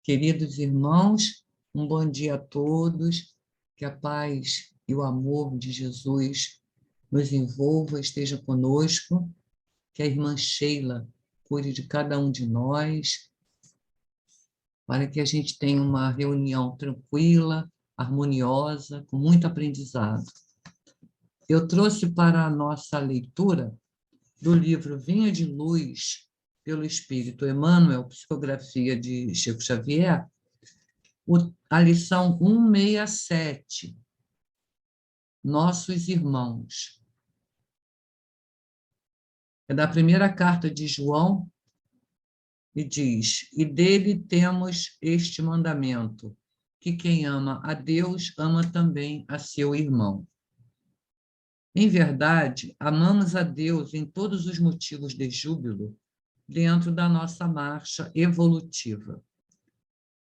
Queridos irmãos, um bom dia a todos, que a paz e o amor de Jesus nos envolva, esteja conosco, que a irmã Sheila cuide de cada um de nós, para que a gente tenha uma reunião tranquila, harmoniosa, com muito aprendizado. Eu trouxe para a nossa leitura do livro Vinha de Luz, pelo Espírito Emmanuel, psicografia de Chico Xavier, a lição 167, Nossos Irmãos. É da primeira carta de João, e diz: E dele temos este mandamento, que quem ama a Deus ama também a seu irmão. Em verdade, amamos a Deus em todos os motivos de júbilo dentro da nossa marcha evolutiva.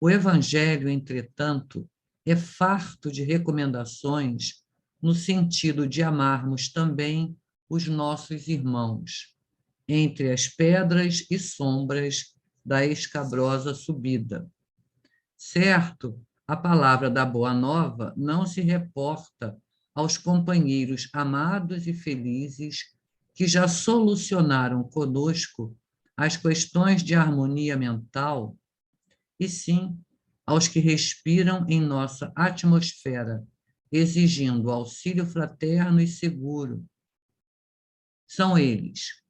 O Evangelho, entretanto, é farto de recomendações no sentido de amarmos também os nossos irmãos, entre as pedras e sombras da escabrosa subida. Certo, a palavra da Boa Nova não se reporta aos companheiros amados e felizes que já solucionaram conosco as questões de harmonia mental, e sim aos que respiram em nossa atmosfera, exigindo auxílio fraterno e seguro. São eles,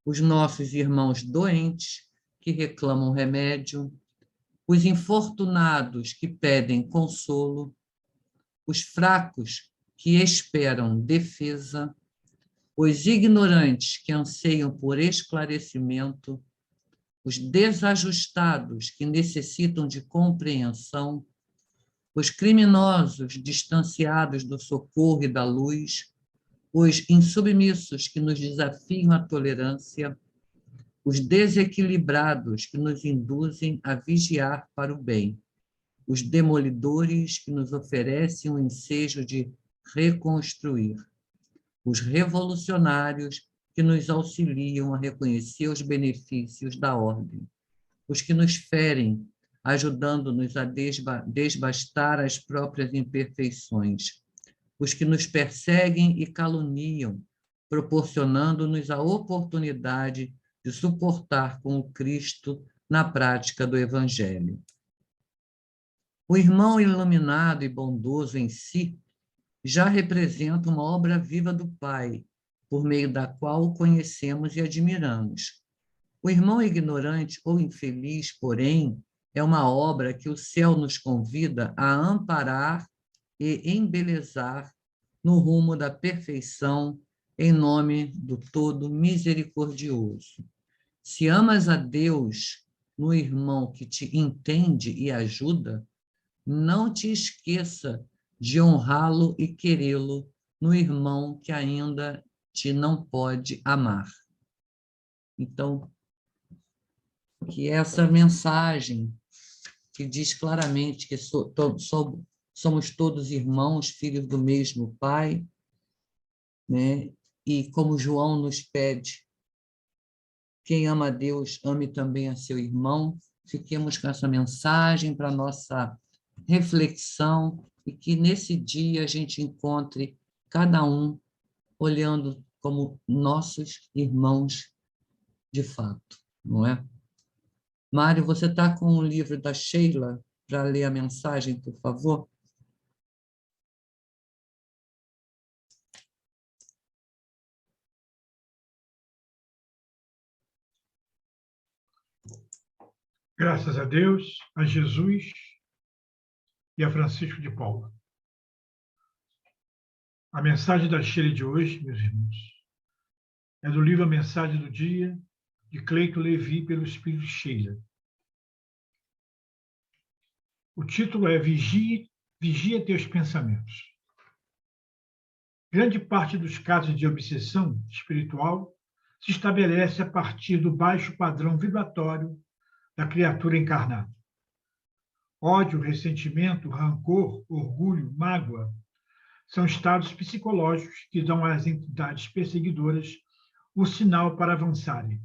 os nossos irmãos doentes que reclamam remédio, os infortunados que pedem consolo, os fracos que esperam defesa, os ignorantes que anseiam por esclarecimento, os desajustados que necessitam de compreensão, os criminosos distanciados do socorro e da luz, os insubmissos que nos desafiam à tolerância, os desequilibrados que nos induzem a vigiar para o bem, os demolidores que nos oferecem o ensejo de reconstruir, os revolucionários que nos auxiliam a reconhecer os benefícios da ordem, os que nos ferem, ajudando-nos a desbastar as próprias imperfeições, os que nos perseguem e caluniam, proporcionando-nos a oportunidade de suportar com o Cristo na prática do Evangelho. O irmão iluminado e bondoso em si já representa uma obra viva do Pai, por meio da qual o conhecemos e admiramos. O irmão ignorante ou infeliz, porém, é uma obra que o céu nos convida a amparar e embelezar no rumo da perfeição, em nome do Todo Misericordioso. Se amas a Deus no irmão que te entende e ajuda, não te esqueça de honrá-lo e querê-lo no irmão que ainda te não pode amar. Então, que essa mensagem que diz claramente que somos todos irmãos, filhos do mesmo Pai, né? E como João nos pede, quem ama a Deus, ame também a seu irmão. Fiquemos com essa mensagem para a nossa reflexão e que nesse dia a gente encontre cada um olhando como nossos irmãos de fato, não é? Mário, você está com o livro da Sheila para ler a mensagem, por favor? Graças a Deus, a Jesus e a Francisco de Paula. A mensagem da Sheila de hoje, meus irmãos, é do livro A Mensagem do Dia, de Cleito Levi, pelo Espírito Sheila. O título é Vigia teus pensamentos. Grande parte dos casos de obsessão espiritual se estabelece a partir do baixo padrão vibratório da criatura encarnada. Ódio, ressentimento, rancor, orgulho, mágoa são estados psicológicos que dão às entidades perseguidoras o sinal para avançarem.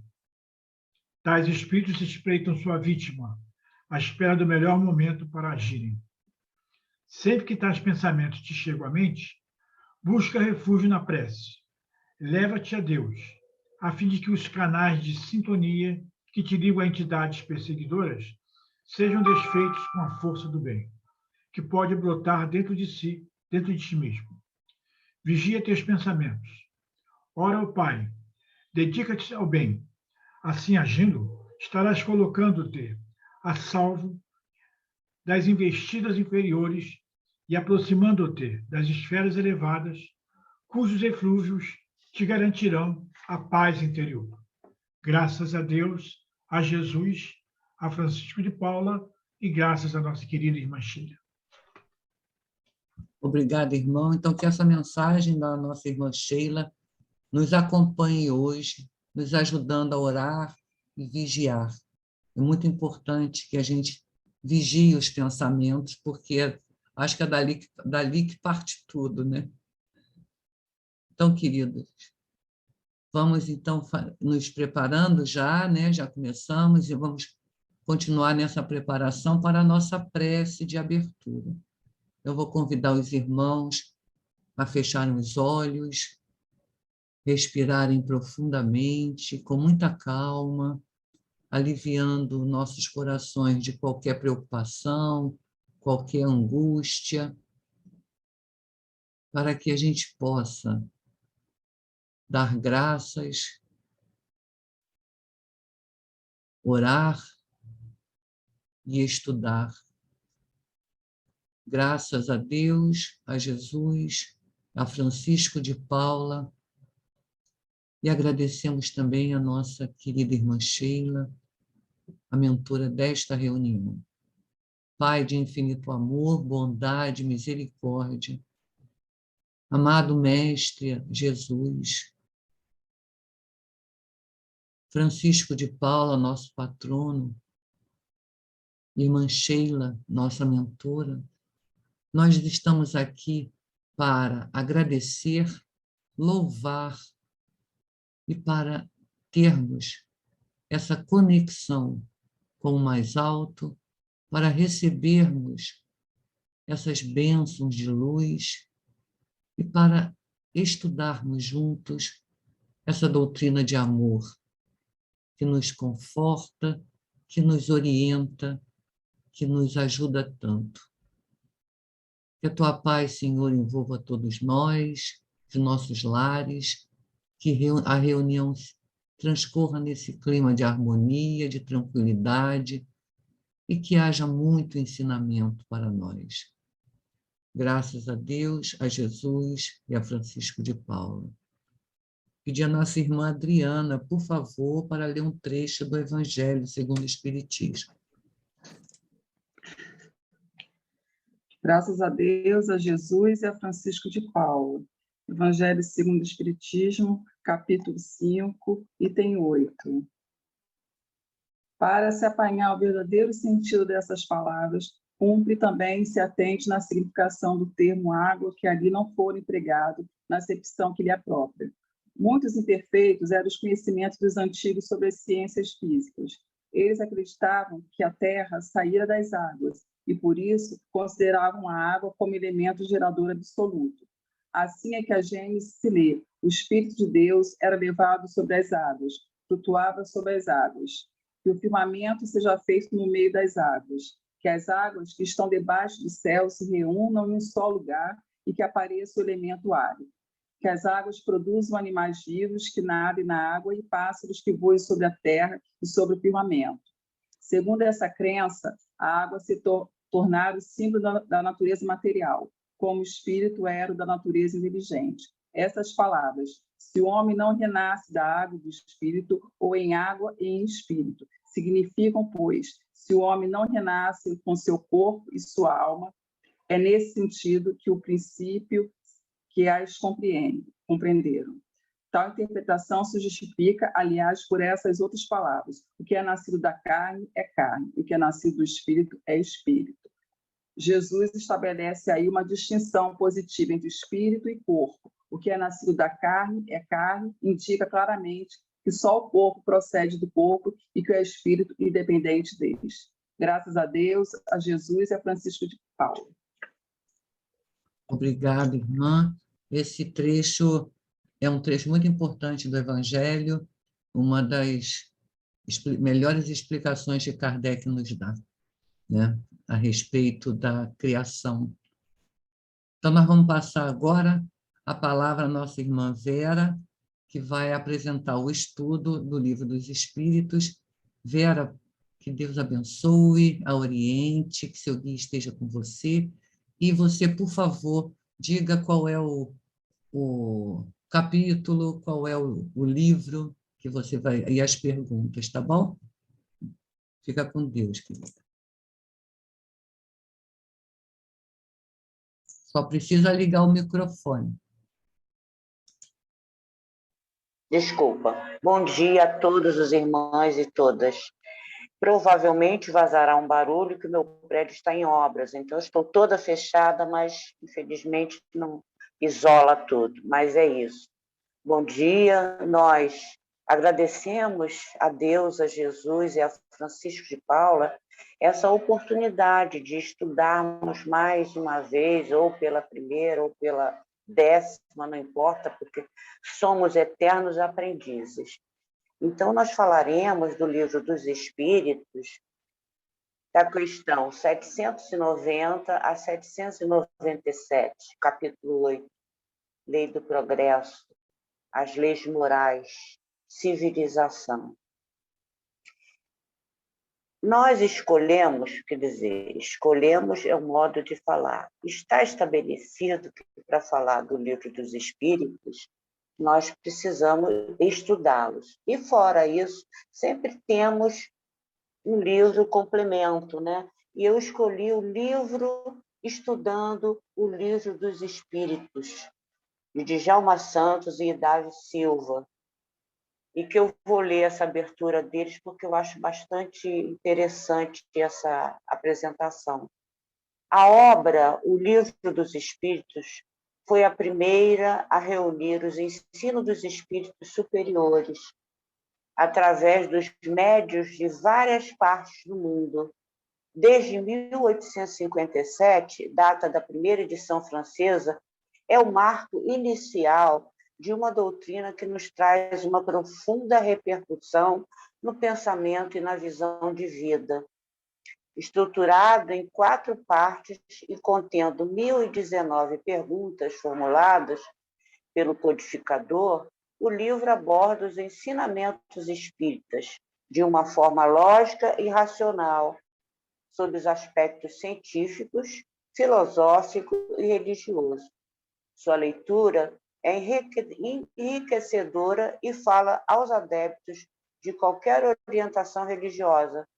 Tais espíritos espreitam sua vítima, à espera do melhor momento para agirem. Sempre que tais pensamentos te chegam à mente, busca refúgio na prece. Leva-te a Deus, a fim de que os canais de sintonia que te ligam a entidades perseguidoras sejam desfeitos com a força do bem, que pode brotar dentro de ti mesmo. Vigia teus pensamentos. Ora ao Pai, dedica-te ao bem. Assim agindo, estarás colocando-te a salvo das investidas inferiores e aproximando-te das esferas elevadas, cujos eflúvios te garantirão a paz interior. Graças a Deus, a Jesus, a Francisco de Paula e graças à nossa querida irmã Sheila. Obrigada, irmão. Então, que essa mensagem da nossa irmã Sheila nos acompanhe hoje, nos ajudando a orar e vigiar. É muito importante que a gente vigie os pensamentos, porque acho que é dali que parte tudo, né? Então, queridos, vamos então nos preparando já, né? Já começamos e vamos continuar nessa preparação para a nossa prece de abertura. Eu vou convidar os irmãos a fecharem os olhos, respirarem profundamente, com muita calma, aliviando nossos corações de qualquer preocupação, qualquer angústia, para que a gente possa dar graças, orar e estudar. Graças a Deus, a Jesus, a Francisco de Paula, e agradecemos também a nossa querida irmã Sheila, a mentora desta reunião. Pai de infinito amor, bondade, misericórdia, amado Mestre Jesus, Francisco de Paula, nosso patrono, irmã Sheila, nossa mentora, nós estamos aqui para agradecer, louvar e para termos essa conexão com o mais alto, para recebermos essas bênçãos de luz e para estudarmos juntos essa doutrina de amor que nos conforta, que nos orienta, que nos ajuda tanto. Que a tua paz, Senhor, envolva todos nós, os nossos lares, que a reunião transcorra nesse clima de harmonia, de tranquilidade e que haja muito ensinamento para nós. Graças a Deus, a Jesus e a Francisco de Paula. Pedir a nossa irmã Adriana, por favor, para ler um trecho do Evangelho segundo o Espiritismo. Graças a Deus, a Jesus e a Francisco de Paula. Evangelho segundo o Espiritismo, capítulo 5, item 8. Para se apanhar o verdadeiro sentido dessas palavras, cumpre também se atente na significação do termo água que ali não for empregado na acepção que lhe é própria. Muitos imperfeitos eram os conhecimentos dos antigos sobre as ciências físicas. Eles acreditavam que a terra saíra das águas e, por isso, consideravam a água como elemento gerador absoluto. Assim é que a Gênesis se lê: o Espírito de Deus era levado sobre as águas, flutuava sobre as águas. Que o firmamento seja feito no meio das águas, que as águas que estão debaixo do céu se reúnam em um só lugar e que apareça o elemento árido. Que as águas produzam animais vivos que nadem na água e pássaros que voem sobre a terra e sobre o firmamento. Segundo essa crença, a água se tornara o símbolo da natureza material, como o espírito era o da natureza inteligente. Essas palavras: se o homem não renasce da água e do espírito, ou em água e em espírito, significam, pois, se o homem não renasce com seu corpo e sua alma, é nesse sentido que o princípio que as compreenderam. Tal interpretação se justifica, aliás, por essas outras palavras: o que é nascido da carne é carne, o que é nascido do espírito é espírito. Jesus estabelece aí uma distinção positiva entre espírito e corpo. O que é nascido da carne é carne, indica claramente que só o corpo procede do corpo e que é espírito independente deles. Graças a Deus, a Jesus e a Francisco de Paula. Obrigada, irmã. Esse trecho é um trecho muito importante do Evangelho, uma das melhores explicações que Kardec nos dá, né, a respeito da criação. Então, nós vamos passar agora a palavra à nossa irmã Vera, que vai apresentar o estudo do Livro dos Espíritos. Vera, que Deus abençoe, a oriente, que seu guia esteja com você. E você, por favor, diga qual é o capítulo, qual é o livro que você vai... E as perguntas, tá bom? Fica com Deus, querida. Só precisa ligar o microfone. Desculpa. Bom dia a todos os irmãos e todas. Provavelmente vazará um barulho que o meu prédio está em obras, então eu estou toda fechada, mas infelizmente não isola tudo, mas é isso. Bom dia, nós agradecemos a Deus, a Jesus e a Francisco de Paula essa oportunidade de estudarmos mais uma vez, ou pela primeira, ou pela 10ª, não importa, porque somos eternos aprendizes. Então, nós falaremos do Livro dos Espíritos, da questão 790 a 797, capítulo 8, Lei do Progresso, as leis morais, civilização. Nós escolhemos, quer dizer, escolhemos é um modo de falar. Está estabelecido que para falar do Livro dos Espíritos, nós precisamos estudá-los. E fora isso, sempre temos um livro complemento, né? E eu escolhi o livro estudando o Livro dos Espíritos, de Djalma Santos e Idávio Silva, e que eu vou ler essa abertura deles porque eu acho bastante interessante essa apresentação. A obra, o Livro dos Espíritos, foi a primeira a reunir os ensinos dos espíritos superiores, através dos médiuns de várias partes do mundo. Desde 1857, data da primeira edição francesa, é o marco inicial de uma doutrina que nos traz uma profunda repercussão no pensamento e na visão de vida. Estruturado em 4 partes e contendo 1.019 perguntas formuladas pelo codificador, o livro aborda os ensinamentos espíritas de uma forma lógica e racional, sob os aspectos científicos, filosófico e religioso. Sua leitura é enriquecedora e fala aos adeptos de qualquer orientação religiosa,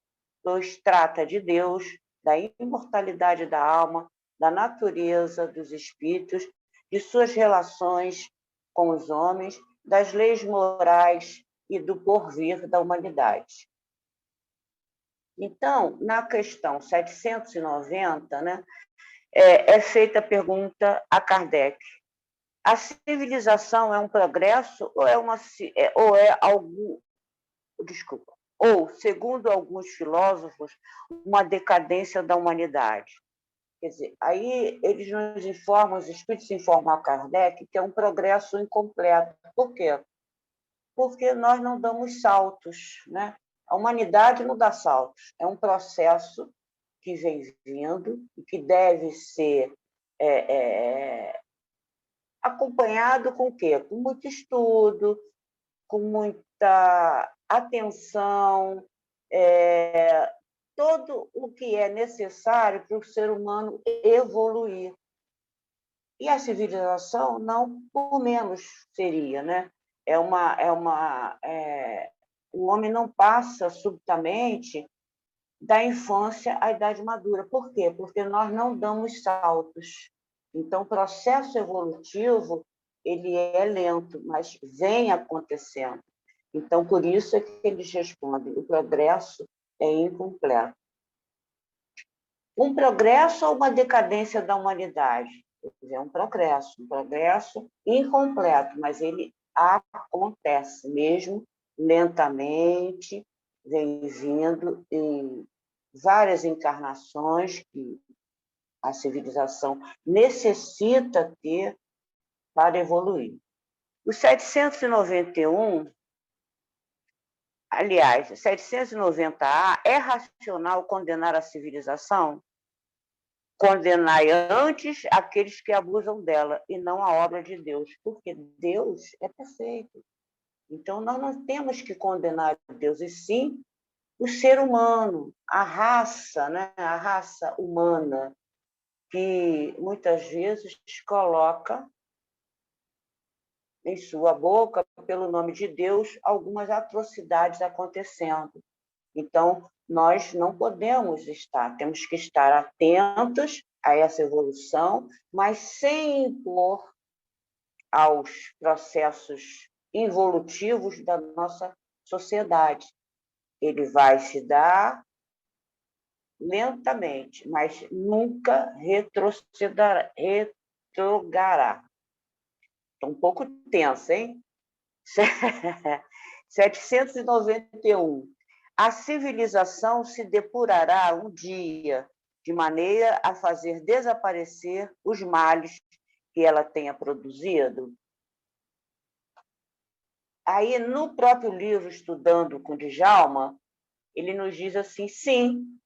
pois trata de Deus, da imortalidade da alma, da natureza dos espíritos, de suas relações com os homens, das leis morais e do porvir da humanidade. Então, na questão 790, né, é feita a pergunta a Kardec: a civilização é um progresso ou segundo alguns filósofos, uma decadência da humanidade? Quer dizer, aí eles nos informam, os espíritos informam a Kardec que é um progresso incompleto. Por quê? Porque nós não damos saltos, né? A humanidade não dá saltos, é um processo que vem vindo e que deve ser acompanhado com o quê? Com muito estudo, com muita atenção, todo o que é necessário para o ser humano evoluir. E a civilização não por menos seria, né? O homem não passa subitamente da infância à idade madura. Por quê? Porque nós não damos saltos. Então, o processo evolutivo ele é lento, mas vem acontecendo. Então, por isso é que eles respondem: o progresso é incompleto. Um progresso ou uma decadência da humanidade? É um progresso incompleto, mas ele acontece mesmo lentamente, vem vindo várias encarnações que a civilização necessita ter para evoluir. O 791, aliás, 790A, é racional condenar a civilização? Condenai antes aqueles que abusam dela, e não a obra de Deus, porque Deus é perfeito. Então, nós não temos que condenar Deus, e sim o ser humano, a raça, né? A raça humana, que muitas vezes coloca em sua boca, pelo nome de Deus, algumas atrocidades acontecendo. Então, nós não podemos temos que estar atentos a essa evolução, mas sem impor aos processos involutivos da nossa sociedade. Ele vai se dar lentamente, mas nunca retrogradará. Estou um pouco tensa, hein? 791. A civilização se depurará um dia, de maneira a fazer desaparecer os males que ela tenha produzido. Aí, no próprio livro Estudando com Djalma, ele nos diz assim, sim,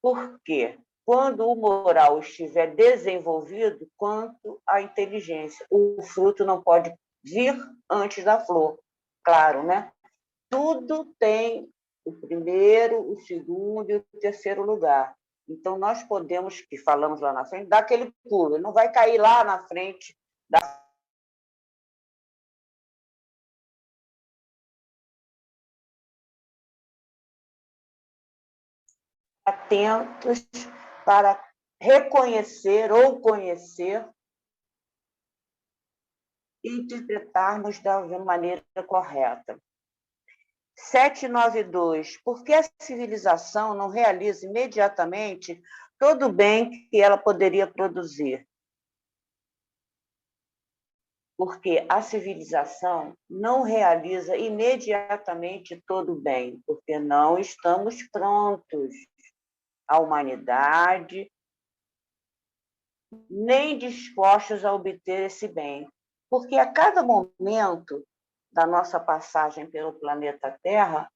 porque quando o moral estiver desenvolvido quanto à inteligência, o fruto não pode vir antes da flor. Claro, né? Tudo tem o primeiro, o segundo e o terceiro lugar. Então, nós podemos, que falamos lá na frente, dar aquele pulo. Ele não vai cair lá na frente da... Atentos para reconhecer ou conhecer e interpretarmos da maneira correta. 792. Por que a civilização não realiza imediatamente todo o bem que ela poderia produzir? Porque a civilização não realiza imediatamente todo o bem, porque não estamos prontos. A humanidade, nem dispostos a obter esse bem. Porque a cada momento da nossa passagem pelo planeta Terra,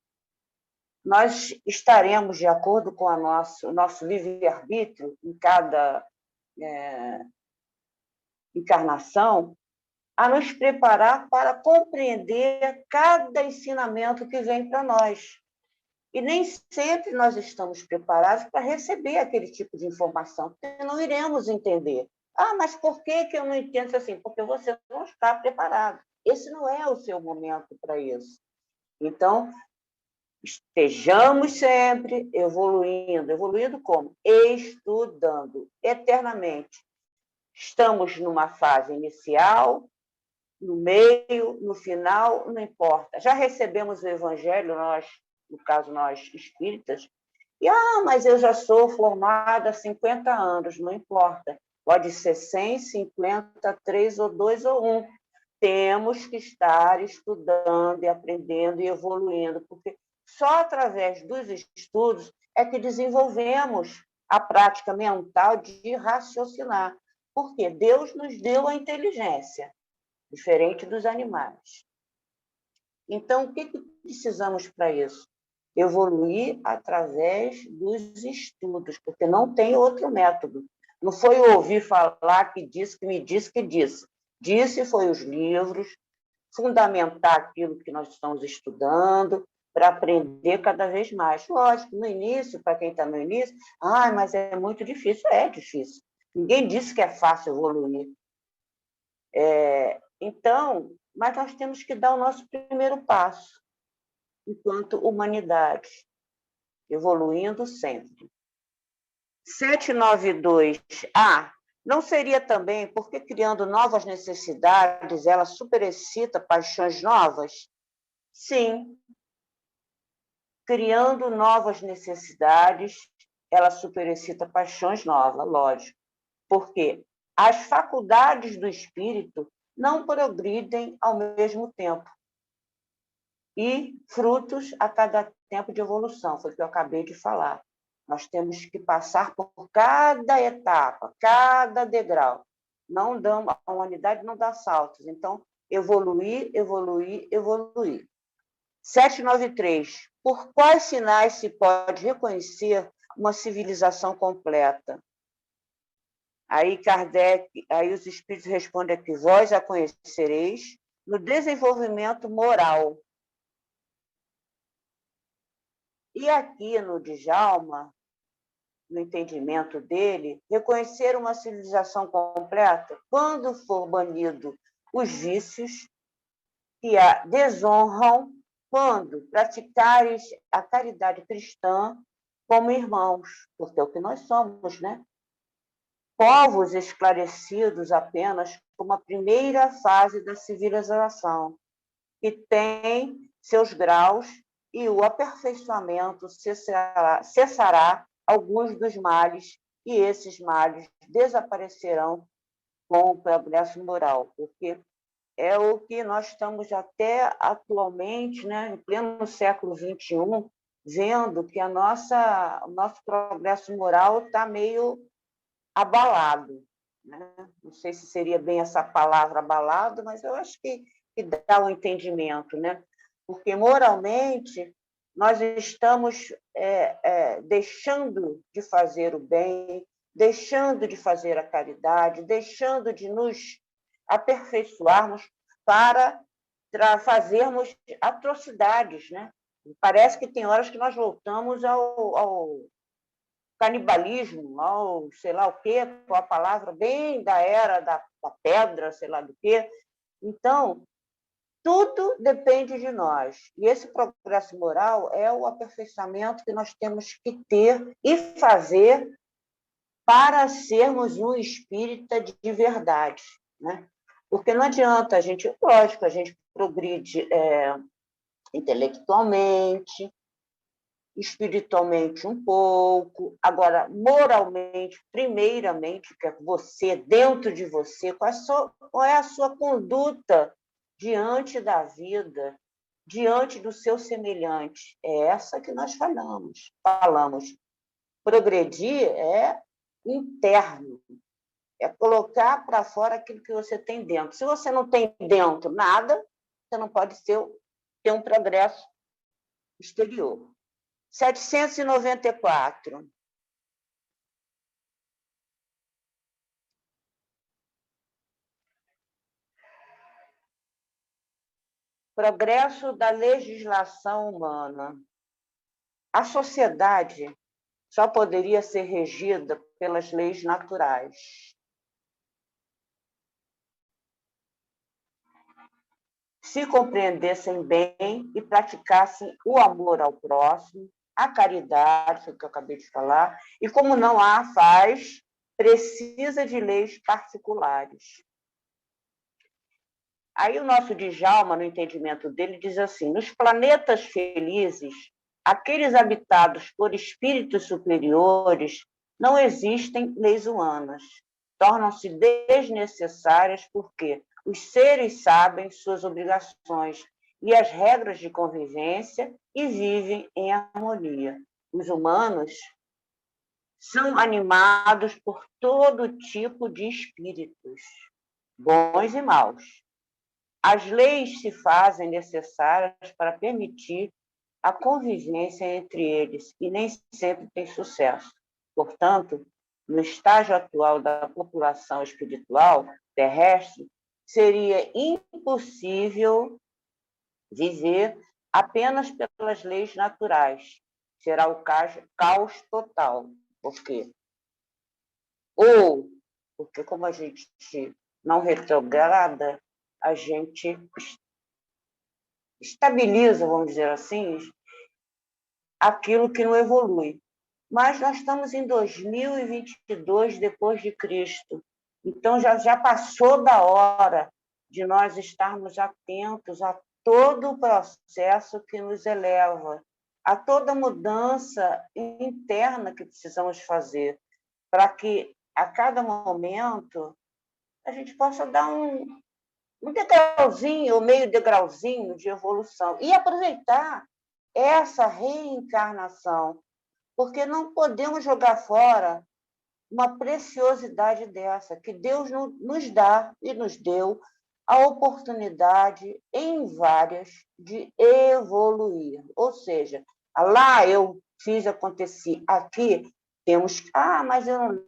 nós estaremos, de acordo com o nosso livre-arbítrio, em cada encarnação, a nos preparar para compreender cada ensinamento que vem para nós. E nem sempre nós estamos preparados para receber aquele tipo de informação, porque não iremos entender. Ah, mas por que eu não entendo assim? Porque você não está preparado. Esse não é o seu momento para isso. Então, estejamos sempre evoluindo. Evoluindo como? Estudando eternamente. Estamos numa fase inicial, no meio, no final, não importa. Já recebemos o Evangelho, nós, no caso nós espíritas, e mas eu já sou formada há 50 anos, não importa. Pode ser 100, 50, 3 ou 2 ou 1. Temos que estar estudando e aprendendo e evoluindo, porque só através dos estudos é que desenvolvemos a prática mental de raciocinar, porque Deus nos deu a inteligência, diferente dos animais. Então, o que precisamos para isso? Evoluir através dos estudos, porque não tem outro método. Não foi ouvir falar que disse, que me disse, que disse. Disse foi os livros, fundamentar aquilo que nós estamos estudando, para aprender cada vez mais. Lógico, no início, para quem está no início, mas é muito difícil. É difícil. Ninguém disse que é fácil evoluir. Então, mas nós temos que dar o nosso primeiro passo, enquanto humanidade, evoluindo sempre. 792A. Não seria também porque, criando novas necessidades, ela superexcita paixões novas? Sim. Criando novas necessidades, ela superexcita paixões novas, lógico. Porque as faculdades do espírito não progridem ao mesmo tempo. E frutos a cada tempo de evolução, foi o que eu acabei de falar. Nós temos que passar por cada etapa, cada degrau. Não damos, a humanidade não dá saltos. Então, evoluir, evoluir, evoluir. 793. Por quais sinais se pode reconhecer uma civilização completa? Aí Kardec, aí os espíritos respondem aqui: vós a conhecereis no desenvolvimento moral. E aqui no Djalma, no entendimento dele, reconhecer uma civilização completa quando for banido os vícios que a desonram, quando praticares a caridade cristã como irmãos, porque é o que nós somos, né? Povos esclarecidos apenas como a primeira fase da civilização, que tem seus graus, e o aperfeiçoamento cessará alguns dos males, e esses males desaparecerão com o progresso moral, porque é o que nós estamos até atualmente, né, em pleno século XXI, vendo que o nosso progresso moral está meio abalado, né? Não sei se seria bem essa palavra abalado, mas eu acho que dá um entendimento, né? Porque moralmente nós estamos deixando de fazer o bem, deixando de fazer a caridade, deixando de nos aperfeiçoarmos para fazermos atrocidades, né? Parece que tem horas que nós voltamos ao canibalismo, ao sei lá o quê, com a palavra bem da era da pedra, sei lá do quê. Então, tudo depende de nós. E esse progresso moral é o aperfeiçoamento que nós temos que ter e fazer para sermos um espírita de verdade, né? Porque não adianta a gente, lógico, a gente progride intelectualmente, espiritualmente um pouco, agora, moralmente, primeiramente, que é você, dentro de você, qual é a sua conduta diante da vida, diante do seu semelhante? É essa que nós falamos. Progredir é interno, é colocar para fora aquilo que você tem dentro. Se você não tem dentro nada, você não pode ter um progresso exterior. 794. Progresso da legislação humana. A sociedade só poderia ser regida pelas leis naturais. Se compreendessem bem e praticassem o amor ao próximo, a caridade, foi o que eu acabei de falar, e como não a faz, precisa de leis particulares. Aí o nosso Djalma, no entendimento dele, diz assim: nos planetas felizes, aqueles habitados por espíritos superiores, não existem leis humanas. Tornam-se desnecessárias porque os seres sabem suas obrigações e as regras de convivência e vivem em harmonia. Os humanos são animados por todo tipo de espíritos, bons e maus. As leis se fazem necessárias para permitir a convivência entre eles e nem sempre tem sucesso. Portanto, no estágio atual da população espiritual terrestre, seria impossível viver apenas pelas leis naturais. Será o caos total. Por quê? Ou porque, como a gente não retrograda, a gente estabiliza, vamos dizer assim, aquilo que não evolui. Mas nós estamos em 2022 depois de Cristo. Então já passou da hora de nós estarmos atentos a todo o processo que nos eleva, a toda mudança interna que precisamos fazer, para que a cada momento a gente possa dar um degrauzinho, ou meio degrauzinho de evolução, e aproveitar essa reencarnação, porque não podemos jogar fora uma preciosidade dessa, que Deus nos dá e nos deu a oportunidade em várias de evoluir. Ou seja, lá eu fiz acontecer, aqui temos... mas eu não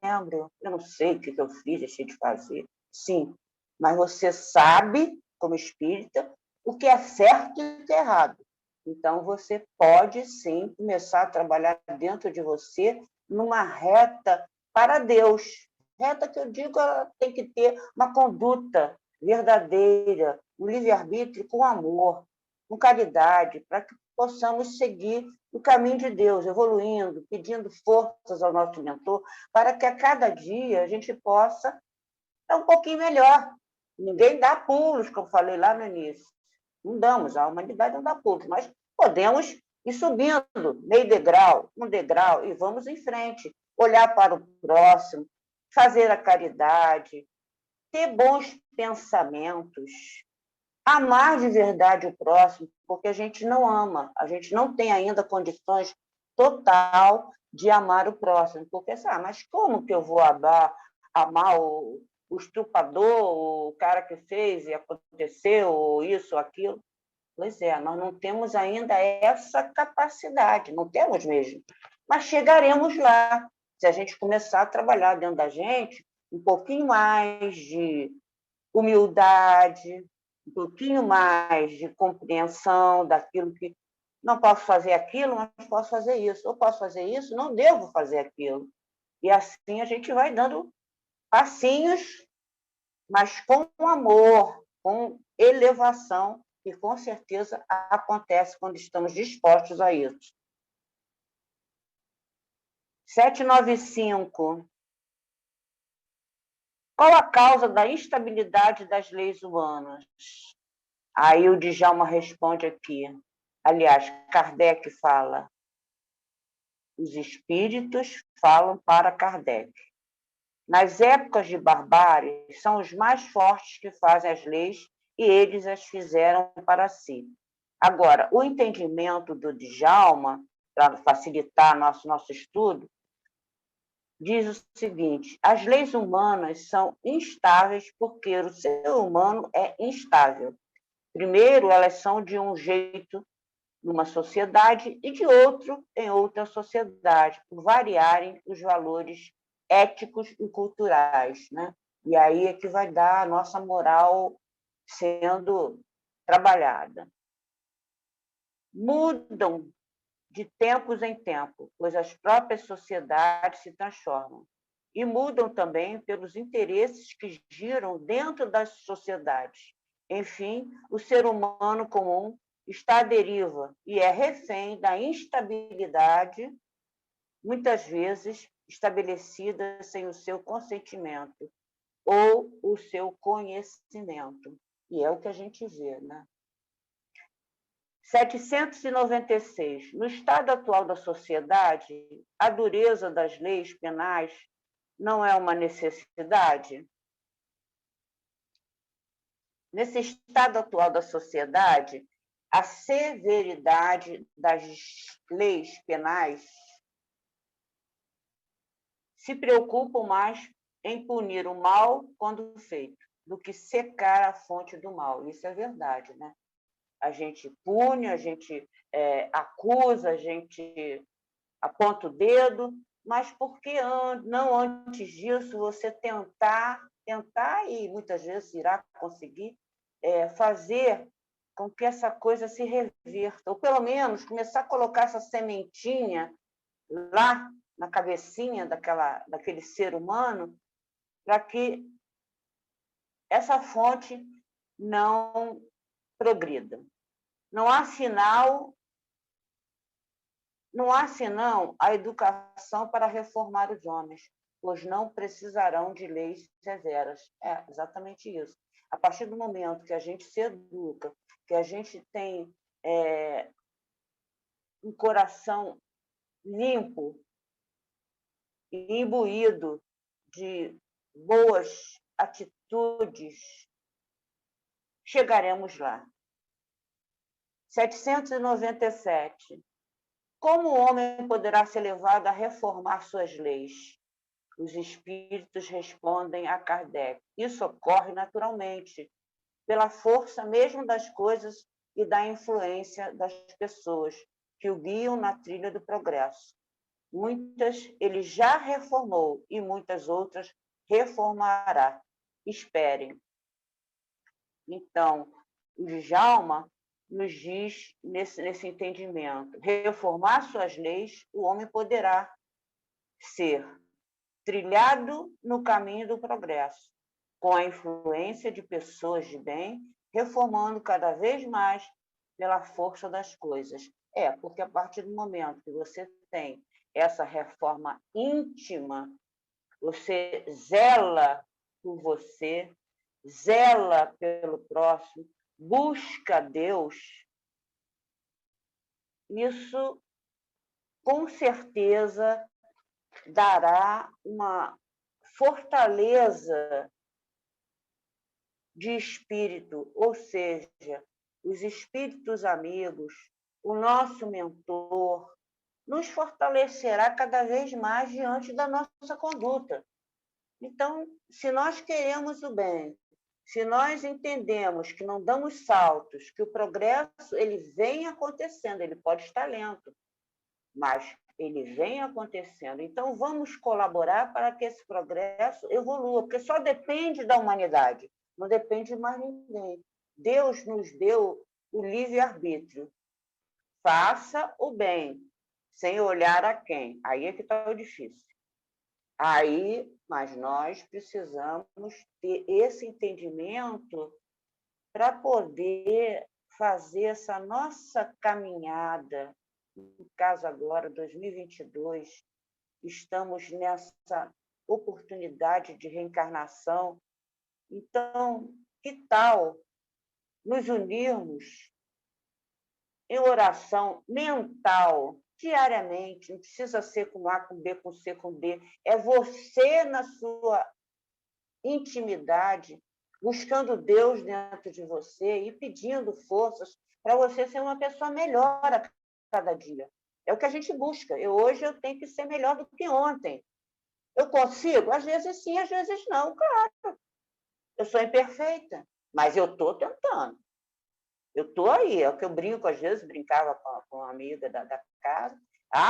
lembro, eu não sei o que eu fiz, deixei de fazer. Sim, mas você sabe, como espírita, o que é certo e o que é errado. Então, você pode, sim, começar a trabalhar dentro de você numa reta para Deus. Reta que eu digo, ela tem que ter uma conduta verdadeira, um livre-arbítrio com amor, com caridade, para que possamos seguir o caminho de Deus, evoluindo, pedindo forças ao nosso mentor, para que a cada dia a gente possa estar um pouquinho melhor. Ninguém dá pulos, como eu falei lá no início. Não damos, a humanidade não dá pulos, mas podemos ir subindo, meio degrau, um degrau, e vamos em frente. Olhar para o próximo, fazer a caridade, ter bons pensamentos, amar de verdade o próximo, porque a gente não ama, a gente não tem ainda condições total de amar o próximo. Porque, mas como que eu vou amar o estuprador, o cara que fez e aconteceu isso, aquilo? Pois é, nós não temos ainda essa capacidade, não temos mesmo. Mas chegaremos lá, se a gente começar a trabalhar dentro da gente um pouquinho mais de humildade, um pouquinho mais de compreensão daquilo que não posso fazer aquilo, mas posso fazer isso. Ou posso fazer isso, não devo fazer aquilo. E assim a gente vai dando passinhos, mas com amor, com elevação, e com certeza acontece quando estamos dispostos a isso. 795. Qual a causa da instabilidade das leis humanas? Aí o Djalma responde aqui. Aliás, Kardec fala. Os espíritos falam para Kardec. Nas épocas de barbárie, são os mais fortes que fazem as leis e eles as fizeram para si. Agora, o entendimento do Djalma, para facilitar nosso estudo, diz o seguinte: as leis humanas são instáveis porque o ser humano é instável. Primeiro, elas são de um jeito numa sociedade e de outro em outra sociedade, por variarem os valores éticos e culturais, né? E aí é que vai dar a nossa moral sendo trabalhada. Mudam de tempos em tempos, pois as próprias sociedades se transformam. E mudam também pelos interesses que giram dentro das sociedades. Enfim, o ser humano comum está à deriva e é refém da instabilidade, muitas vezes estabelecida sem o seu consentimento ou o seu conhecimento. E é o que a gente vê, né? 796. No estado atual da sociedade, a dureza das leis penais não é uma necessidade? Nesse estado atual da sociedade, a severidade das leis penais se preocupam mais em punir o mal quando feito, do que secar a fonte do mal. Isso é verdade, né? A gente pune, a gente acusa, a gente aponta o dedo, mas por que não antes disso você tentar e muitas vezes irá conseguir fazer com que essa coisa se reverta, ou pelo menos começar a colocar essa sementinha lá na cabecinha daquele ser humano, para que essa fonte não progrida. Não há senão a educação para reformar os homens, pois não precisarão de leis severas. É exatamente isso. A partir do momento que a gente se educa, que a gente tem um coração limpo e imbuído de boas atitudes, chegaremos lá. 797. Como o homem poderá ser levado a reformar suas leis? Os espíritos respondem a Kardec. Isso ocorre naturalmente, pela força mesmo das coisas e da influência das pessoas que o guiam na trilha do progresso. Muitas ele já reformou e muitas outras reformará. Esperem. Então, o Djalma nos diz nesse entendimento: reformar suas leis, o homem poderá ser trilhado no caminho do progresso, com a influência de pessoas de bem, reformando cada vez mais pela força das coisas. Porque a partir do momento que você tem essa reforma íntima, você zela por você, zela pelo próximo, busca Deus, isso com certeza dará uma fortaleza de espírito, ou seja, os espíritos amigos, o nosso mentor, nos fortalecerá cada vez mais diante da nossa conduta. Então, se nós queremos o bem, se nós entendemos que não damos saltos, que o progresso ele vem acontecendo, ele pode estar lento, mas ele vem acontecendo. Então, vamos colaborar para que esse progresso evolua, porque só depende da humanidade, não depende de mais ninguém. Deus nos deu o livre-arbítrio. Faça o bem, sem olhar a quem. Aí é que está o difícil. Mas nós precisamos ter esse entendimento para poder fazer essa nossa caminhada. No caso agora, 2022, estamos nessa oportunidade de reencarnação. Então, que tal nos unirmos em oração mental, diariamente? Não precisa ser com A, com B, com C, com D. É você na sua intimidade, buscando Deus dentro de você e pedindo forças para você ser uma pessoa melhor a cada dia. É o que a gente busca. Hoje eu tenho que ser melhor do que ontem. Eu consigo? Às vezes sim, às vezes não, claro. Eu sou imperfeita, mas eu estou tentando. Eu estou aí, é o que eu brinco, às vezes, brincava com uma amiga da casa.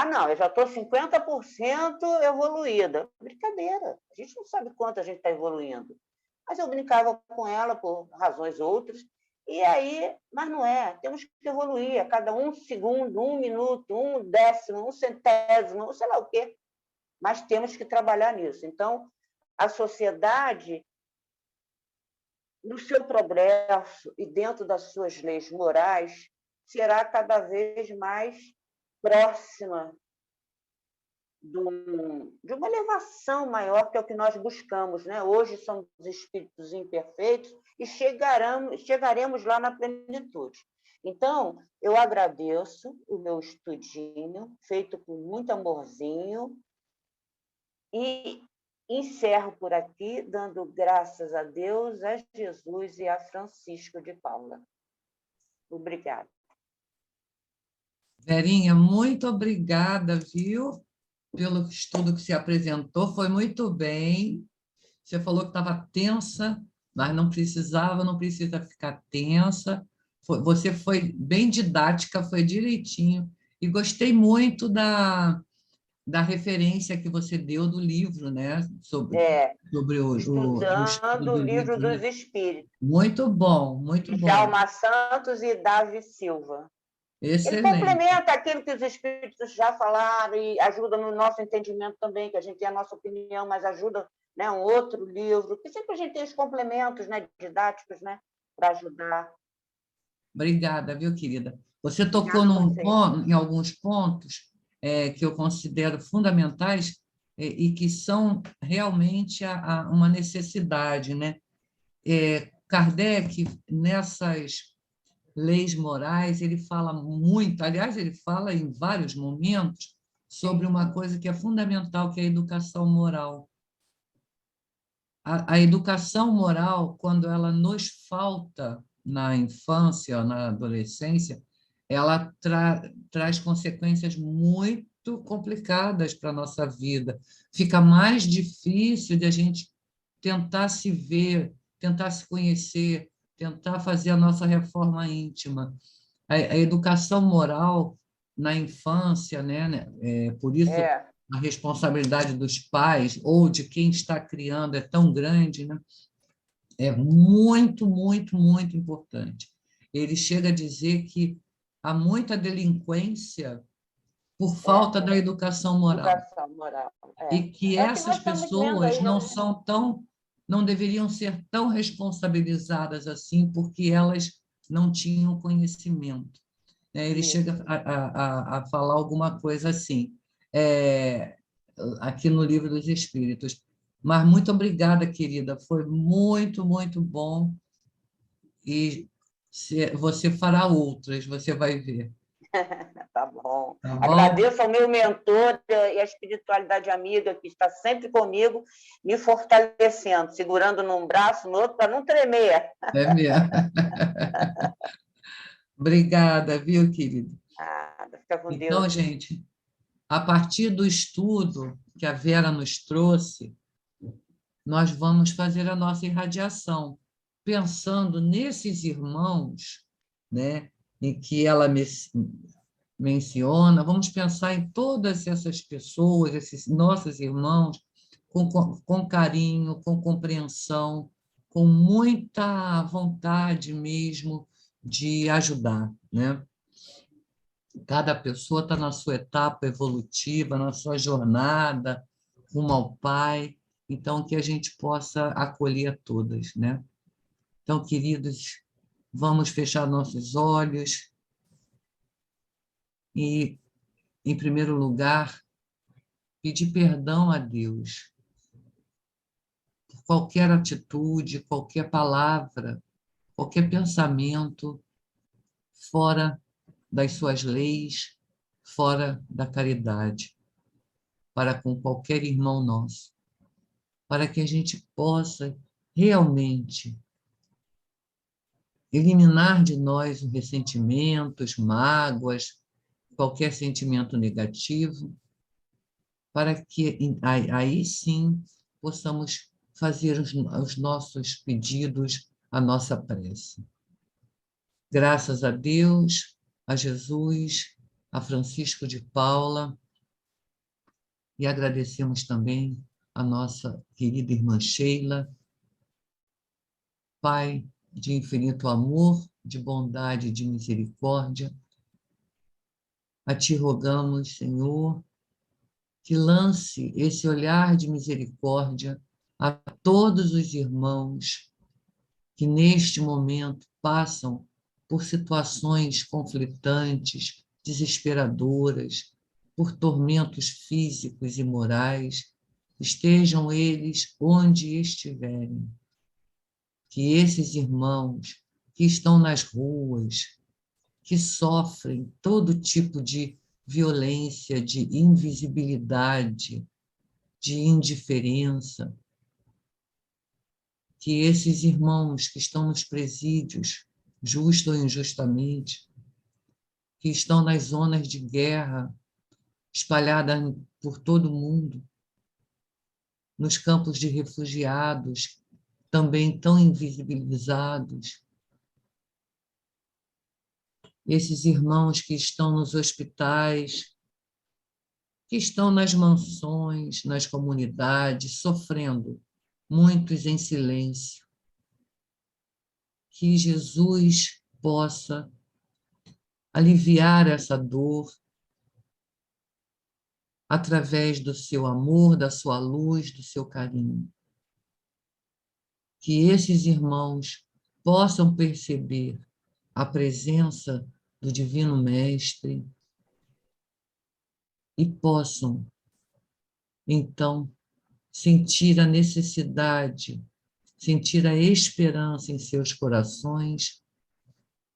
Não, eu já estou 50% evoluída. Brincadeira, a gente não sabe quanto a gente está evoluindo. Mas eu brincava com ela por razões outras. E aí, mas não é, temos que evoluir a cada 1 segundo, 1 minuto, 1 décimo, 1 centésimo, sei lá o quê. Mas temos que trabalhar nisso. Então, a sociedade, no seu progresso e dentro das suas leis morais, será cada vez mais próxima de uma elevação maior, que é o que nós buscamos, né? Hoje somos espíritos imperfeitos e chegaremos lá na plenitude. Então, eu agradeço o meu estudinho, feito com muito amorzinho, e encerro por aqui, dando graças a Deus, a Jesus e a Francisco de Paula. Obrigada. Verinha, muito obrigada, viu? Pelo estudo que você apresentou, foi muito bem. Você falou que estava tensa, mas não precisa ficar tensa. Você foi bem didática, foi direitinho. E gostei muito da referência que você deu do livro, né? Sobre o Estudando estudo o do Livro livro, né? dos Espíritos. Muito bom, muito bom. Djalma Santos e Davi Silva. Ele Excelente. complementa aquilo que os espíritos já falaram e ajuda no nosso entendimento também, que a gente tem a nossa opinião, mas ajuda, né, um outro livro, que sempre a gente tem os complementos, né, didáticos, né, para ajudar. Obrigada, viu, querida? Você tocou em alguns pontos que eu considero fundamentais e que são realmente uma necessidade, né? Kardec, nessas leis morais, ele fala muito, aliás, ele fala em vários momentos sobre uma coisa que é fundamental, que é a educação moral. A educação moral, quando ela nos falta na infância, na adolescência, ela traz consequências muito complicadas para a nossa vida. Fica mais difícil de a gente tentar se ver, tentar se conhecer, tentar fazer a nossa reforma íntima. A educação moral na infância, né? Por isso a responsabilidade dos pais ou de quem está criando é tão grande, né? É muito, muito, muito importante. Ele chega a dizer que há muita delinquência por falta da educação moral. Educação moral. E que É o que essas nós estamos vendo pessoas aí, né? não deveriam ser tão responsabilizadas assim, porque elas não tinham conhecimento. Ele Isso. chega a falar alguma coisa assim, aqui no Livro dos Espíritos. Mas muito obrigada, querida, foi muito, muito bom. E você fará outras, você vai ver. Tá bom. Tá bom? Agradeço ao meu mentor e à espiritualidade amiga que está sempre comigo, me fortalecendo, segurando num braço, no outro, para não tremer. É mesmo. Obrigada, viu, querido? Fica com Então, Deus. gente, a partir do estudo que a Vera nos trouxe, nós vamos fazer a nossa irradiação, pensando nesses irmãos, né, em que ela menciona, vamos pensar em todas essas pessoas, esses nossos irmãos, com carinho, com compreensão, com muita vontade mesmo de ajudar, né? Cada pessoa está na sua etapa evolutiva, na sua jornada rumo ao Pai, então que a gente possa acolher todas, né? Então, queridos, vamos fechar nossos olhos e, em primeiro lugar, pedir perdão a Deus por qualquer atitude, qualquer palavra, qualquer pensamento fora das suas leis, fora da caridade, para com qualquer irmão nosso, para que a gente possa realmente eliminar de nós os ressentimentos, mágoas, qualquer sentimento negativo, para que aí sim possamos fazer os nossos pedidos, a nossa prece. Graças a Deus, a Jesus, a Francisco de Paula, e agradecemos também a nossa querida irmã Sheila. Pai de infinito amor, de bondade e de misericórdia, a Ti rogamos, Senhor, que lance esse olhar de misericórdia a todos os irmãos que neste momento passam por situações conflitantes, desesperadoras, por tormentos físicos e morais, estejam eles onde estiverem. Que esses irmãos que estão nas ruas, que sofrem todo tipo de violência, de invisibilidade, de indiferença, que esses irmãos que estão nos presídios, justo ou injustamente, que estão nas zonas de guerra, espalhadas por todo o mundo, nos campos de refugiados, também tão invisibilizados, esses irmãos que estão nos hospitais, que estão nas mansões, nas comunidades, sofrendo, muitos em silêncio. Que Jesus possa aliviar essa dor através do seu amor, da sua luz, do seu carinho. Que esses irmãos possam perceber a presença do Divino Mestre e possam, então, sentir a necessidade, sentir a esperança em seus corações,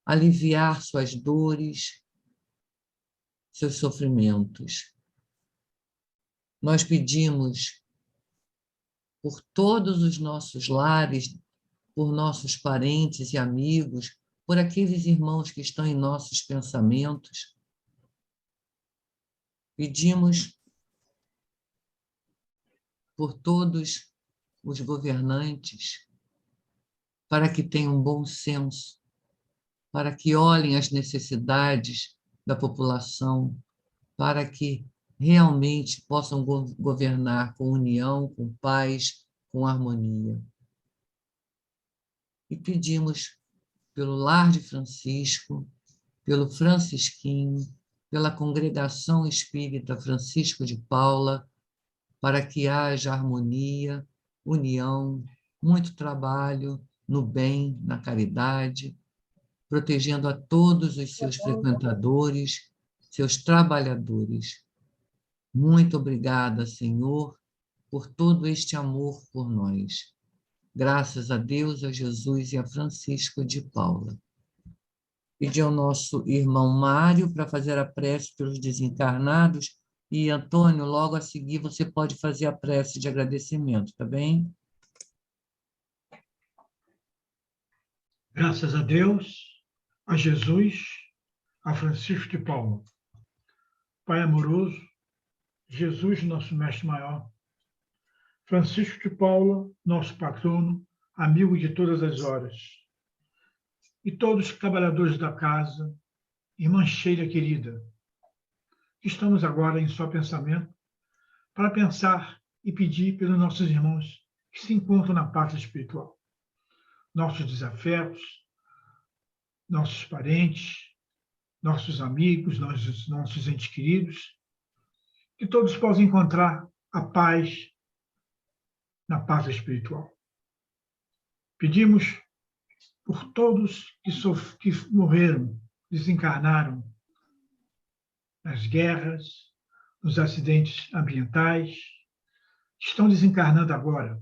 aliviar suas dores, seus sofrimentos. Nós pedimos por todos os nossos lares, por nossos parentes e amigos, por aqueles irmãos que estão em nossos pensamentos. Pedimos por todos os governantes, para que tenham bom senso, para que olhem as necessidades da população, para que realmente possam governar com união, com paz, com harmonia. E pedimos pelo Lar de Francisco, pelo Francisquinho, pela Congregação Espírita Francisco de Paula, para que haja harmonia, união, muito trabalho no bem, na caridade, protegendo a todos os seus frequentadores, seus trabalhadores. Muito obrigada, Senhor, por todo este amor por nós. Graças a Deus, a Jesus e a Francisco de Paula. Pedir ao nosso irmão Mário para fazer a prece pelos desencarnados. E, Antônio, logo a seguir você pode fazer a prece de agradecimento, tá bem? Graças a Deus, a Jesus, a Francisco de Paula. Pai amoroso, Jesus, nosso mestre maior, Francisco de Paula, nosso patrono, amigo de todas as horas, e todos os trabalhadores da casa, irmã Sheila querida, estamos agora em só pensamento para pensar e pedir pelos nossos irmãos que se encontram na pátria espiritual, nossos desafetos, nossos parentes, nossos amigos, nossos entes queridos, que todos possam encontrar a paz na pátria espiritual. Pedimos por todos que morreram, desencarnaram nas guerras, nos acidentes ambientais, estão desencarnando agora,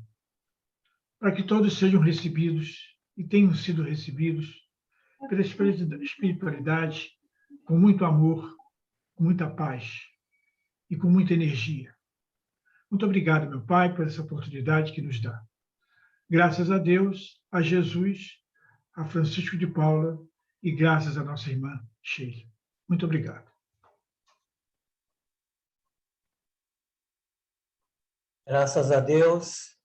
para que todos sejam recebidos e tenham sido recebidos pela espiritualidade com muito amor, com muita paz e com muita energia. Muito obrigado, meu Pai, por essa oportunidade que nos dá. Graças a Deus, a Jesus, a Francisco de Paula e graças à nossa irmã Sheila. Muito obrigado. Graças a Deus,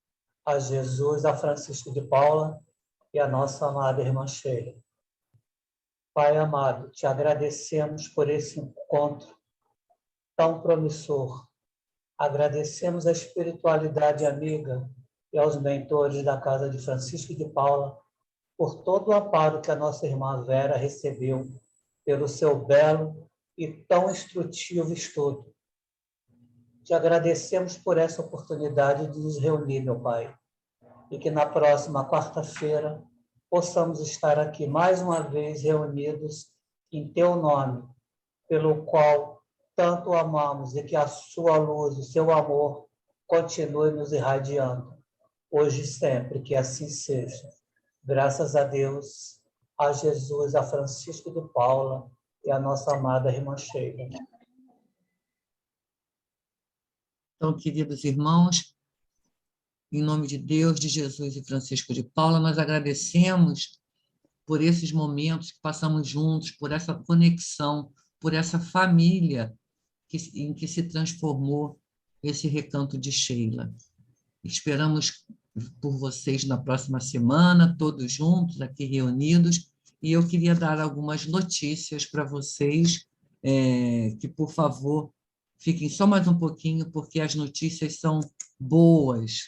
a Jesus, a Francisco de Paula e a nossa amada irmã Sheila. Pai amado, te agradecemos por esse encontro tão promissor. Agradecemos a espiritualidade amiga e aos mentores da Casa de Francisco de Paula por todo o amparo que a nossa irmã Vera recebeu pelo seu belo e tão instrutivo estudo. Te agradecemos por essa oportunidade de nos reunir, meu Pai, e que na próxima quarta-feira possamos estar aqui mais uma vez reunidos em Teu nome, pelo qual tanto amamos, e que a sua luz, o seu amor, continue nos irradiando, hoje e sempre, que assim seja. Graças a Deus, a Jesus, a Francisco de Paula e a nossa amada irmã Sheila. Então, queridos irmãos, em nome de Deus, de Jesus e Francisco de Paula, nós agradecemos por esses momentos que passamos juntos, por essa conexão, por essa família em que se transformou esse Recanto de Sheila. Esperamos por vocês na próxima semana, todos juntos, aqui reunidos, e eu queria dar algumas notícias para vocês, que, por favor, fiquem só mais um pouquinho, porque as notícias são boas.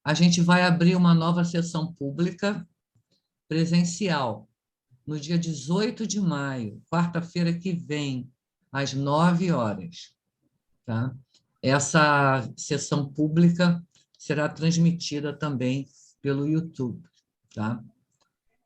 A gente vai abrir uma nova sessão pública presencial, no dia 18 de maio, quarta-feira que vem, às 9 horas. Tá? Essa sessão pública será transmitida também pelo YouTube. Tá?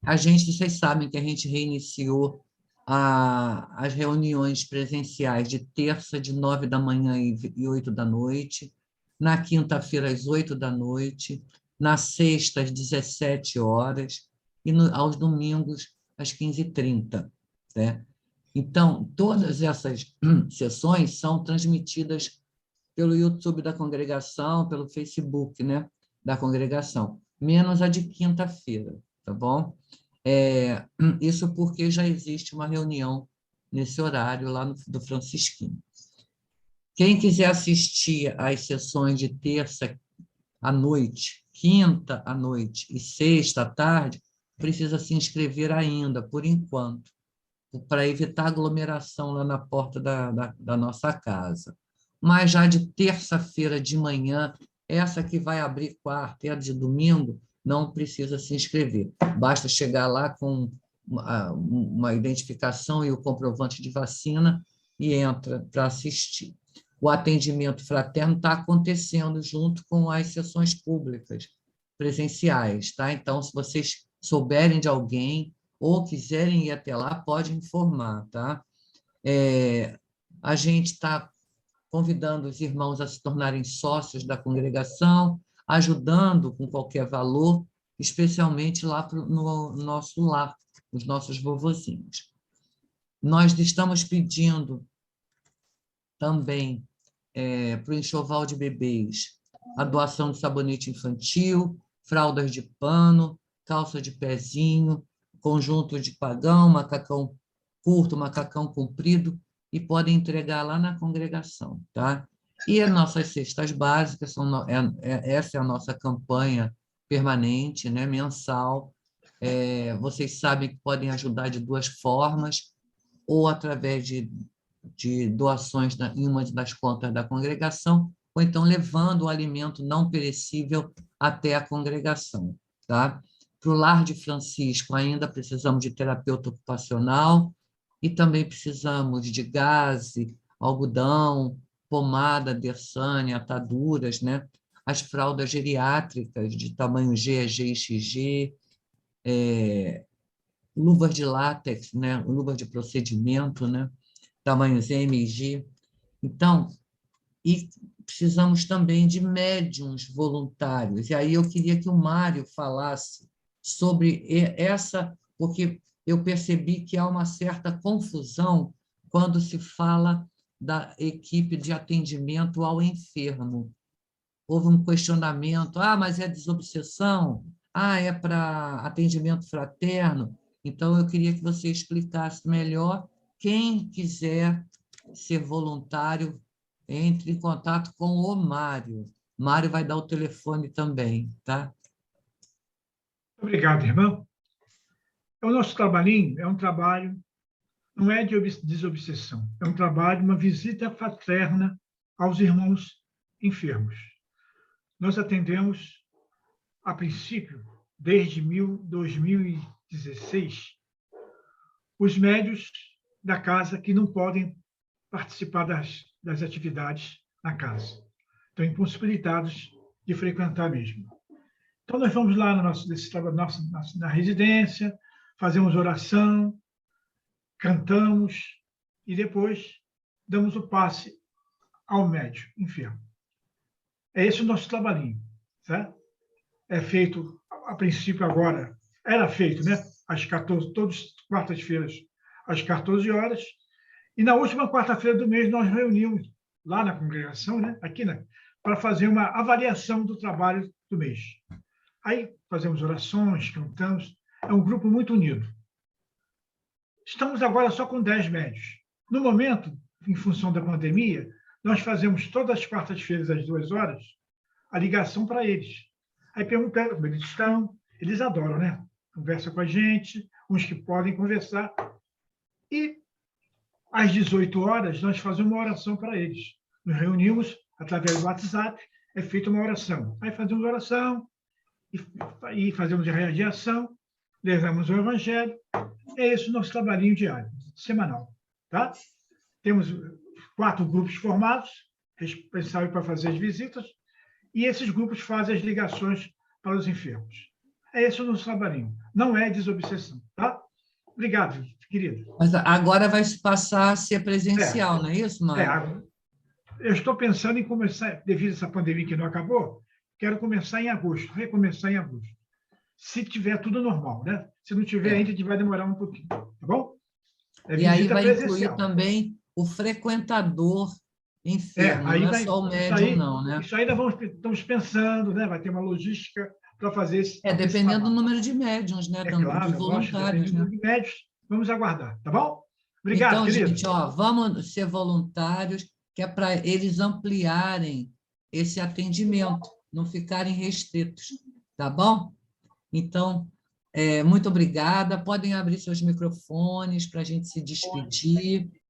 Vocês sabem que a gente reiniciou as reuniões presenciais de terça, de 9 da manhã e 8 da noite, na quinta-feira, às 8 da noite, na sexta, às 17 horas, e aos domingos, às 15h30. Né? Então, todas essas sessões são transmitidas pelo YouTube da congregação, pelo Facebook, né, da congregação, menos a de quinta-feira, tá bom? Isso porque já existe uma reunião nesse horário lá do Francisquinho. Quem quiser assistir às sessões de terça à noite, quinta à noite e sexta à tarde, precisa se inscrever ainda, por enquanto, para evitar aglomeração lá na porta da nossa casa. Mas já de terça-feira de manhã, essa que vai abrir quarta e a de domingo, não precisa se inscrever. Basta chegar lá com uma identificação e o comprovante de vacina e entra para assistir. O atendimento fraterno está acontecendo junto com as sessões públicas presenciais, tá? Então, se vocês souberem de alguém ou quiserem ir até lá, pode informar, tá? A gente está convidando os irmãos a se tornarem sócios da congregação, ajudando com qualquer valor, especialmente lá no nosso lar, os nossos vovozinhos. Nós estamos pedindo também para o enxoval de bebês a doação de sabonete infantil, fraldas de pano, calça de pezinho, conjunto de pagão, macacão curto, macacão comprido, e podem entregar lá na congregação, tá? E as nossas cestas básicas, essa é a nossa campanha permanente, né, mensal. Vocês sabem que podem ajudar de duas formas, ou através de doações em uma das contas da congregação, ou então levando o alimento não perecível até a congregação, tá? Para o Lar de Francisco, ainda precisamos de terapeuta ocupacional e também precisamos de gaze, algodão, pomada, Dersane, ataduras, né? As fraldas geriátricas de tamanho G, G e XG, luvas de látex, né? Luvas de procedimento, né? Tamanhos M e G. Então, e precisamos também de médiuns voluntários. E aí eu queria que o Mário falasse sobre essa, porque eu percebi que há uma certa confusão quando se fala da equipe de atendimento ao enfermo. Houve um questionamento, mas é desobsessão? É para atendimento fraterno? Então, eu queria que você explicasse melhor. Quem quiser ser voluntário, entre em contato com o Mário. Mário vai dar o telefone também, tá? Obrigado, irmão. O nosso trabalhinho é um trabalho, não é de desobsessão, é um trabalho, uma visita fraterna aos irmãos enfermos. Nós atendemos, a princípio, desde 2016, os médios da casa que não podem participar das atividades na casa. Estão impossibilitados de frequentar mesmo. Então, nós vamos lá na residência, fazemos oração, cantamos e depois damos o passe ao médium enfermo. É esse o nosso trabalhinho, certo? É feito, a princípio agora, era feito, né? Às 14, todas quartas-feiras, às 14 horas, e na última quarta-feira do mês nós reunimos lá na congregação, né? Aqui, né? Para fazer uma avaliação do trabalho do mês. Aí fazemos orações, cantamos, é um grupo muito unido. Estamos agora só com 10 médios. No momento, em função da pandemia, nós fazemos todas as quartas-feiras, às 2 horas, a ligação para eles. Aí perguntamos como eles estão, eles adoram, né? Conversa com a gente, uns que podem conversar. E às 18 horas, nós fazemos uma oração para eles. Nos reunimos através do WhatsApp, é feita uma oração. Aí fazemos oração, e fazemos a radiação, levamos o Evangelho. É esse o nosso trabalhinho diário, semanal. Tá? Temos 4 grupos formados, responsáveis para fazer as visitas, e esses grupos fazem as ligações para os enfermos. É esse o nosso trabalhinho. Não é desobsessão. Tá? Obrigado, querida. Mas agora vai se passar a ser presencial, não é isso, Mário? Eu estou pensando em começar, devido a essa pandemia que não acabou, quero começar em agosto, recomeçar em agosto. Se tiver tudo normal, né? Se não tiver ainda, a gente vai demorar um pouquinho, tá bom? E aí vai incluir também o frequentador enfermo, aí não é só o médium, não, né? Isso ainda estamos pensando, né? Vai ter uma logística para fazer esse Dependendo do trabalho. número de médiuns, né? Claro, De lógico, voluntários, depende do né? número de médios. Vamos aguardar, tá bom? Obrigado, Então, querido. gente, ó, vamos ser voluntários, que é para eles ampliarem esse atendimento, não ficarem restritos, tá bom? Então, muito obrigada. Podem abrir seus microfones para a gente se despedir.